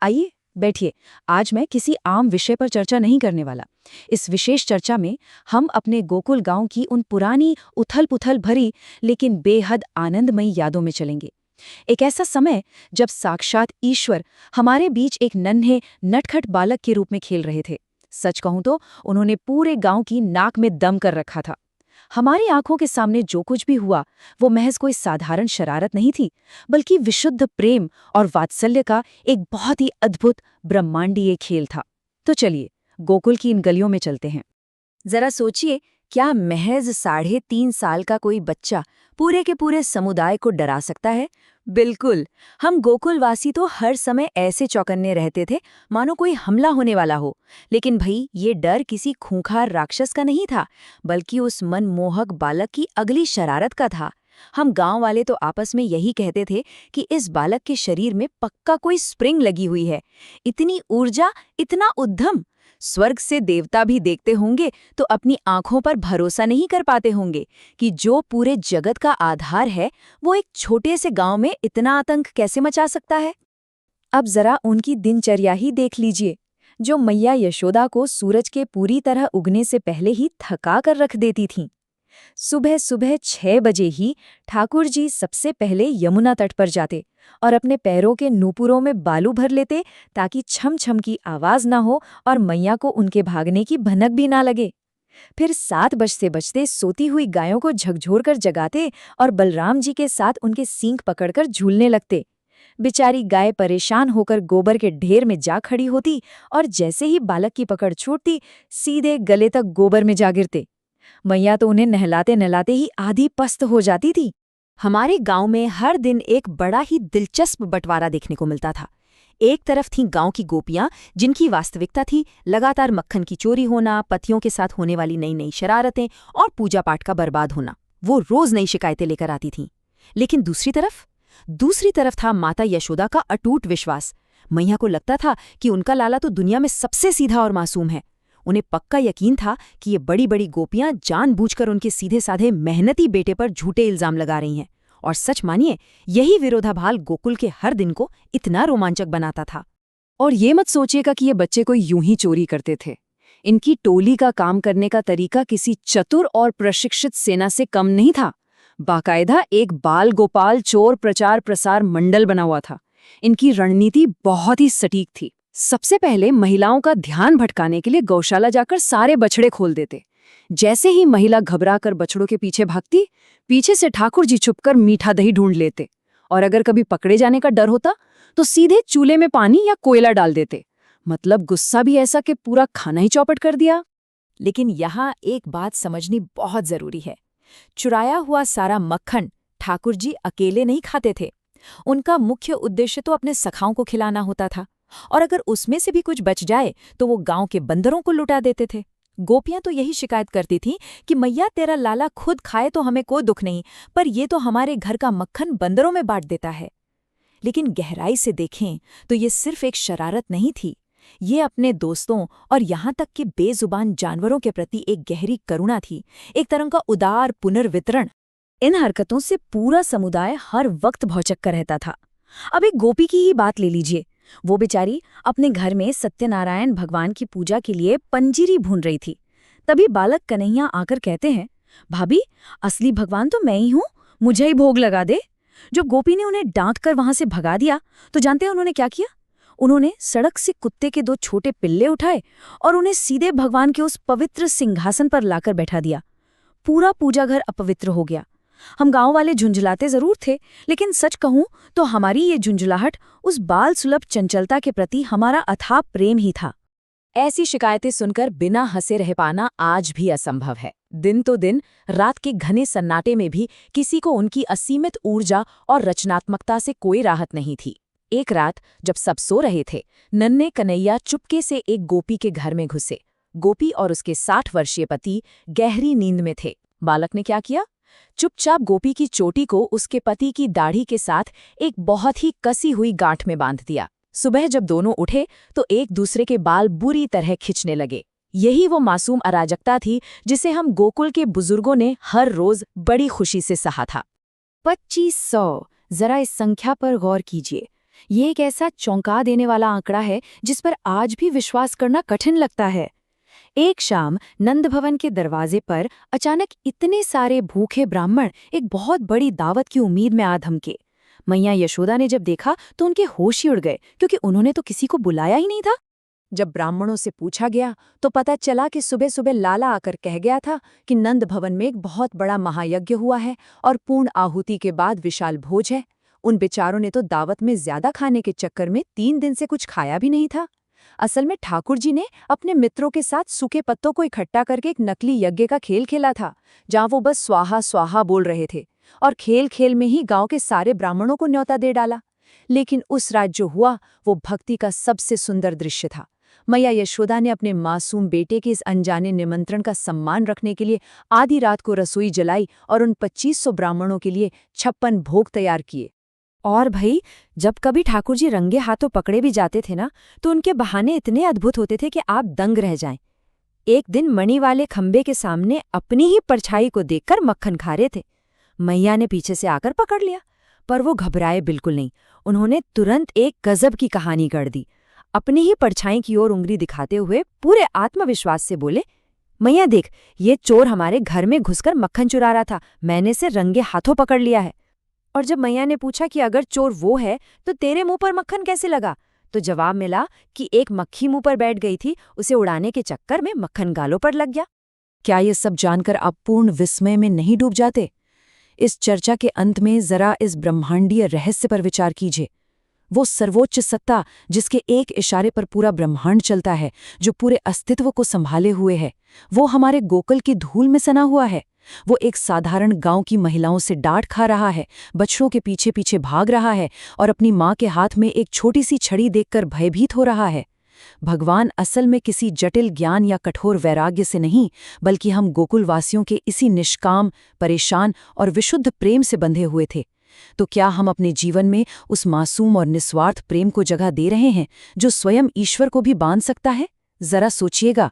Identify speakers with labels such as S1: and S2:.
S1: आइए बैठिए। आज मैं किसी आम विषय पर चर्चा नहीं करने वाला। इस विशेष चर्चा में हम अपने गोकुल गांव की उन पुरानी उथल-पुथल भरी लेकिन बेहद आनंदमयी यादों में चलेंगे। एक ऐसा समय जब साक्षात ईश्वर हमारे बीच एक नन्हे नटखट बालक के रूप में खेल रहे थे। सच कहूं तो उन्होंने पूरे गांव की नाक में दम कर रखा था। हमारी आंखों के सामने जो कुछ भी हुआ वो महज कोई साधारण शरारत नहीं थी, बल्कि विशुद्ध प्रेम और वात्सल्य का एक बहुत ही अद्भुत ब्रह्मांडीय खेल था। तो चलिए गोकुल की इन गलियों में चलते हैं। जरा सोचिए, क्या महज 3.5 साल का कोई बच्चा पूरे के पूरे समुदाय को डरा सकता है? बिल्कुल। हम गोकुलवासी तो हर समय ऐसे चौकन्ने रहते थे मानो कोई हमला होने वाला हो। लेकिन भाई, ये डर किसी खूंखार राक्षस का नहीं था, बल्कि उस मनमोहक बालक की अगली शरारत का था। हम गांव वाले तो आपस में यही कहते थे कि इस बालक के शरीर में पक्का कोई स्प्रिंग लगी हुई है। इतनी ऊर्जा, इतना उद्यम, स्वर्ग से देवता भी देखते होंगे तो अपनी आंखों पर भरोसा नहीं कर पाते होंगे कि जो पूरे जगत का आधार है वो एक छोटे से गांव में इतना आतंक कैसे मचा सकता है। अब जरा उनकी दिनचर्या ही देख लीजिए, जो मैया यशोदा को सूरज के पूरी तरह उगने से पहले ही थका कर रख देती थीं। सुबह सुबह 6 बजे ही ठाकुर जी सबसे पहले यमुना तट पर जाते और अपने पैरों के नूपुरों में बालू भर लेते, ताकि छम छम की आवाज ना हो और मैया को उनके भागने की भनक भी ना लगे। फिर 7 बजते बजते सोती हुई गायों को झकझोर कर जगाते और बलराम जी के साथ उनके सींग पकड़कर झूलने लगते। बेचारी गाय परेशान होकर गोबर के ढेर में जा खड़ी होती और जैसे ही बालक की पकड़ छूटती, सीधे गले तक गोबर में जा गिरते। मैया तो उन्हें नहलाते नहलाते ही आधी पस्त हो जाती थी। हमारे गांव में हर दिन एक बड़ा ही दिलचस्प बंटवारा देखने को मिलता था। एक तरफ थीं गांव की गोपियां, जिनकी वास्तविकता थी लगातार मक्खन की चोरी होना, पतियों के साथ होने वाली नई नई शरारतें और पूजा पाठ का बर्बाद होना। वो रोज नई शिकायतें लेकर आती थीं। लेकिन दूसरी तरफ था माता यशोदा का अटूट विश्वास। मैया को लगता था कि उनका लाला तो दुनिया में सबसे सीधा और मासूम है। उन्हें पक्का यकीन था कि ये बड़ी बड़ी गोपियां जानबूझकर उनके सीधे साधे मेहनती बेटे पर झूठे इल्जाम लगा रही हैं। और सच मानिए, यही विरोधाभास गोकुल के हर दिन को इतना रोमांचक बनाता था। और ये मत सोचिएगा कि ये बच्चे कोई यूं ही चोरी करते थे। इनकी टोली का काम करने का तरीका किसी चतुर और प्रशिक्षित सेना से कम नहीं था। बाकायदा एक बाल गोपाल चोर प्रचार प्रसार मंडल बना हुआ था। इनकी रणनीति बहुत ही सटीक थी। सबसे पहले महिलाओं का ध्यान भटकाने के लिए गौशाला जाकर सारे बछड़े खोल देते। जैसे ही महिला घबराकर बछड़ों के पीछे भागती, पीछे से ठाकुर जी छुपकर मीठा दही ढूंढ लेते। और अगर कभी पकड़े जाने का डर होता तो सीधे चूल्हे में पानी या कोयला डाल देते। मतलब गुस्सा भी ऐसा कि पूरा खाना ही चौपट कर दिया। लेकिन यहाँ एक बात समझनी बहुत जरूरी है। चुराया हुआ सारा मक्खन ठाकुर जी अकेले नहीं खाते थे। उनका मुख्य उद्देश्य तो अपने सखाओं को खिलाना होता था। और अगर उसमें से भी कुछ बच जाए तो वो गांव के बंदरों को लुटा देते थे। गोपियां तो यही शिकायत करती थीं कि मैया, तेरा लाला खुद खाए तो हमें कोई दुख नहीं, पर ये तो हमारे घर का मक्खन बंदरों में बांट देता है। लेकिन गहराई से देखें तो ये सिर्फ एक शरारत नहीं थी। ये अपने दोस्तों और यहाँ तक कि बेजुबान जानवरों के प्रति एक गहरी करुणा थी, एक तरह का उदार पुनर्वितरण। इन हरकतों से पूरा समुदाय हर वक्त भौचक्का कर रहता था। अब एक गोपी की ही बात ले लीजिए। वो बेचारी अपने घर में सत्यनारायण भगवान की पूजा के लिए पंजीरी भून रही थी। तभी बालक कन्हैया आकर कहते हैं, भाभी, असली भगवान तो मैं ही हूँ, मुझे ही भोग लगा दे। जो गोपी ने उन्हें डांट कर वहां से भगा दिया, तो जानते हैं उन्होंने क्या किया? उन्होंने सड़क से कुत्ते के 2 छोटे पिल्ले उठाए और उन्हें सीधे भगवान के उस पवित्र सिंहासन पर लाकर बैठा दिया। पूरा पूजा घर अपवित्र हो गया। हम गांव वाले झुंझलाते जरूर थे, लेकिन सच कहूं तो हमारी ये झुंझलाहट उस बाल सुलभ चंचलता के प्रति हमारा अथाह प्रेम ही था। ऐसी शिकायतें सुनकर बिना हंसे रह पाना आज भी असंभव है। दिन तो दिन, रात के घने सन्नाटे में भी किसी को उनकी असीमित ऊर्जा और रचनात्मकता से कोई राहत नहीं थी। एक रात जब सब सो रहे थे, नन्हे कन्हैया चुपके से एक गोपी के घर में घुसे। गोपी और उसके 60 वर्षीय पति गहरी नींद में थे। बालक ने क्या किया? चुपचाप गोपी की चोटी को उसके पति की दाढ़ी के साथ एक बहुत ही कसी हुई गांठ में बांध दिया। सुबह जब दोनों उठे तो एक दूसरे के बाल बुरी तरह खिंचने लगे। यही वो मासूम अराजकता थी जिसे हम गोकुल के बुजुर्गों ने हर रोज बड़ी खुशी से सहा था। 2500, जरा इस संख्या पर गौर कीजिए। ये एक ऐसा चौंका देने वाला आंकड़ा है जिस पर आज भी विश्वास करना कठिन लगता है। एक शाम नंद भवन के दरवाजे पर अचानक इतने सारे भूखे ब्राह्मण एक बहुत बड़ी दावत की उम्मीद में आ धमके। मैया यशोदा ने जब देखा तो उनके होश ही उड़ गए, क्योंकि उन्होंने तो किसी को बुलाया ही नहीं था। जब ब्राह्मणों से पूछा गया तो पता चला कि सुबह सुबह लाला आकर कह गया था कि नंद भवन में एक बहुत बड़ा महायज्ञ हुआ है और पूर्ण आहुति के बाद विशाल भोज है। उन बेचारों ने तो दावत में ज्यादा खाने के चक्कर में 3 दिन से कुछ खाया भी नहीं था। असल में ठाकुर जी ने अपने मित्रों के साथ सूखे पत्तों को इकट्ठा करके एक नकली यज्ञ का खेल खेला था, जहां वो बस स्वाहा स्वाहा बोल रहे थे, और खेल खेल में ही गांव के सारे ब्राह्मणों को न्योता दे डाला। लेकिन उस रात जो हुआ वो भक्ति का सबसे सुंदर दृश्य था। मैया यशोदा ने अपने मासूम बेटे के इस अनजाने निमंत्रण का सम्मान रखने के लिए आधी रात को रसोई जलाई और उन 2500 ब्राह्मणों के लिए 56 भोग तैयार किए। और भाई, जब कभी ठाकुर जी रंगे हाथों पकड़े भी जाते थे ना, तो उनके बहाने इतने अद्भुत होते थे कि आप दंग रह जाएं। एक दिन मणि वाले खंबे के सामने अपनी ही परछाई को देखकर मक्खन खा रहे थे। मैया ने पीछे से आकर पकड़ लिया, पर वो घबराए बिल्कुल नहीं। उन्होंने तुरंत एक गजब की कहानी गढ़ दी। अपनी ही परछाई की ओर उंगली दिखाते हुए पूरे आत्मविश्वास से बोले, मैया देख, ये चोर हमारे घर में घुसकर मक्खन चुरा रहा था, मैंने इसे रंगे हाथों पकड़ लिया है। और जब मैया ने पूछा कि अगर चोर वो है तो तेरे मुंह पर मक्खन कैसे लगा, तो जवाब मिला कि एक मक्खी मुंह पर बैठ गई थी, उसे उड़ाने के चक्कर में मक्खन गालों पर लग गया। क्या ये सब जानकर आप पूर्ण विस्मय में नहीं डूब जाते? इस चर्चा के अंत में जरा इस ब्रह्मांडीय रहस्य पर विचार कीजिए। वो सर्वोच्च सत्ता जिसके एक इशारे पर पूरा ब्रह्मांड चलता है, जो पूरे अस्तित्व को संभाले हुए है, वो हमारे गोकुल की धूल में सना हुआ है। वो एक साधारण गांव की महिलाओं से डांट खा रहा है, बच्चों के पीछे पीछे भाग रहा है और अपनी माँ के हाथ में एक छोटी सी छड़ी देखकर भयभीत हो रहा है। भगवान असल में किसी जटिल ज्ञान या कठोर वैराग्य से नहीं, बल्कि हम गोकुलवासियों के इसी निष्काम, परेशान और विशुद्ध प्रेम से बंधे हुए थे। तो क्या हम अपने जीवन में उस मासूम और निस्वार्थ प्रेम को जगह दे रहे हैं, जो स्वयं ईश्वर को भी बांध सकता है? जरा सोचिएगा।